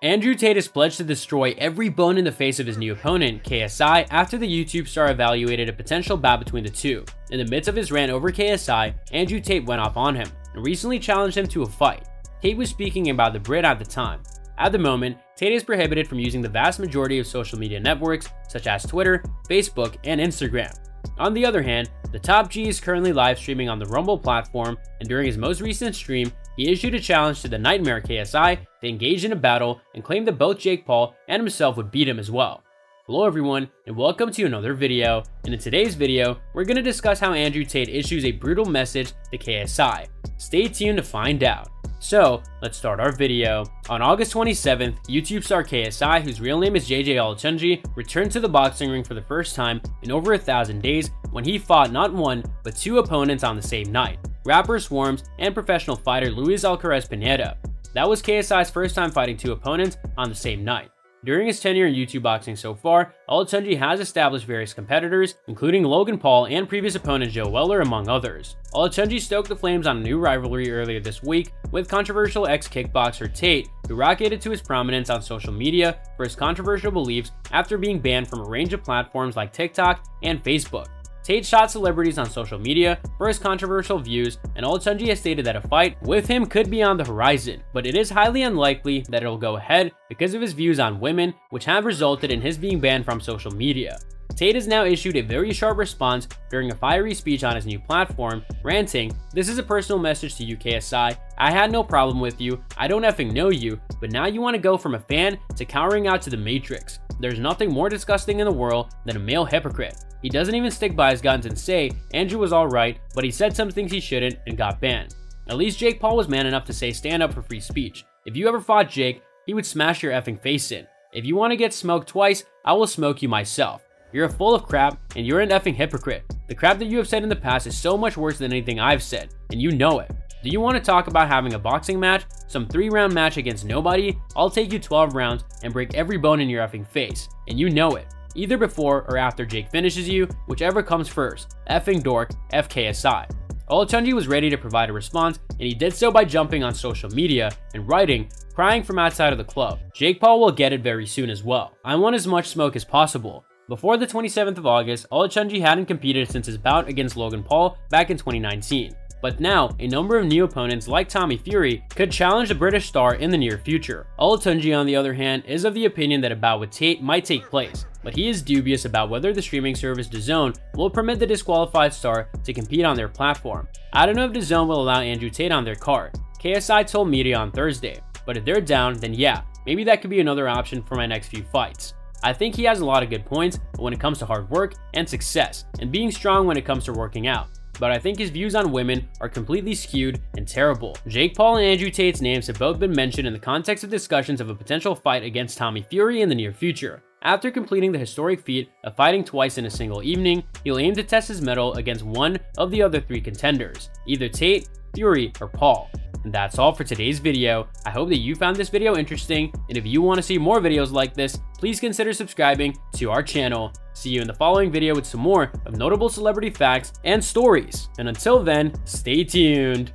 Andrew Tate is pledged to destroy every bone in the face of his new opponent, KSI, after the YouTube star evaluated a potential bout between the two. In the midst of his rant over KSI, Andrew Tate went off on him and recently challenged him to a fight. Tate was speaking about the Brit at the time. At the moment, Tate is prohibited from using the vast majority of social media networks such as Twitter, Facebook, and Instagram. On the other hand, the top G is currently live streaming on the Rumble platform, and during his most recent stream, he issued a challenge to the Nightmare KSI to engage in a battle and claimed that both Jake Paul and himself would beat him as well. Hello everyone, and welcome to another video, and in today's video, we're going to discuss how Andrew Tate issues a brutal message to KSI. Stay tuned to find out. So, let's start our video. On August 27th, YouTube star KSI, whose real name is JJ Olatunji, returned to the boxing ring for the first time in over 1,000 days when he fought not one, but two opponents on the same night, rapper Swarms and professional fighter Luis Alcaraz Pineda. That was KSI's first time fighting two opponents on the same night. During his tenure in YouTube boxing so far, Olatunji has established various competitors, including Logan Paul and previous opponent Joe Weller, among others. Olatunji stoked the flames on a new rivalry earlier this week with controversial ex-kickboxer Tate, who rocketed to his prominence on social media for his controversial beliefs after being banned from a range of platforms like TikTok and Facebook. Tate shot celebrities on social media for his controversial views, and Olatunji has stated that a fight with him could be on the horizon, but it is highly unlikely that it'll go ahead because of his views on women, which have resulted in his being banned from social media. Tate has now issued a very sharp response during a fiery speech on his new platform, ranting, "This is a personal message to you, KSI. I had no problem with you, I don't effing know you, but now you want to go from a fan to cowering out to the Matrix. There's nothing more disgusting in the world than a male hypocrite." He doesn't even stick by his guns and say Andrew was alright, but he said some things he shouldn't and got banned. At least Jake Paul was man enough to say stand up for free speech. If you ever fought Jake, he would smash your effing face in. If you want to get smoked twice, I will smoke you myself. You're full of crap and you're an effing hypocrite. The crap that you have said in the past is so much worse than anything I've said, and you know it. Do you want to talk about having a boxing match? Some 3-round match against nobody? I'll take you 12 rounds and break every bone in your effing face, and you know it. Either before or after Jake finishes you, whichever comes first. Effing dork, FKSI. Olatunji was ready to provide a response, and he did so by jumping on social media and writing, crying from outside of the club. Jake Paul will get it very soon as well. I want as much smoke as possible. Before the 27th of August, Olatunji hadn't competed since his bout against Logan Paul back in 2019. But now, a number of new opponents like Tommy Fury could challenge the British star in the near future. Olatunji, on the other hand, is of the opinion that a bout with Tate might take place, but he is dubious about whether the streaming service DAZN will permit the disqualified star to compete on their platform. I don't know if DAZN will allow Andrew Tate on their card, KSI told media on Thursday, but if they're down, then yeah, maybe that could be another option for my next few fights. I think he has a lot of good points when it comes to hard work and success, and being strong when it comes to working out. But I think his views on women are completely skewed and terrible. Jake Paul and Andrew Tate's names have both been mentioned in the context of discussions of a potential fight against Tommy Fury in the near future. After completing the historic feat of fighting twice in a single evening, he'll aim to test his mettle against one of the other 3 contenders, either Tate, Fury, or Paul. And that's all for today's video. I hope that you found this video interesting, and if you want to see more videos like this, please consider subscribing to our channel. See you in the following video with some more of notable celebrity facts and stories. And until then, stay tuned.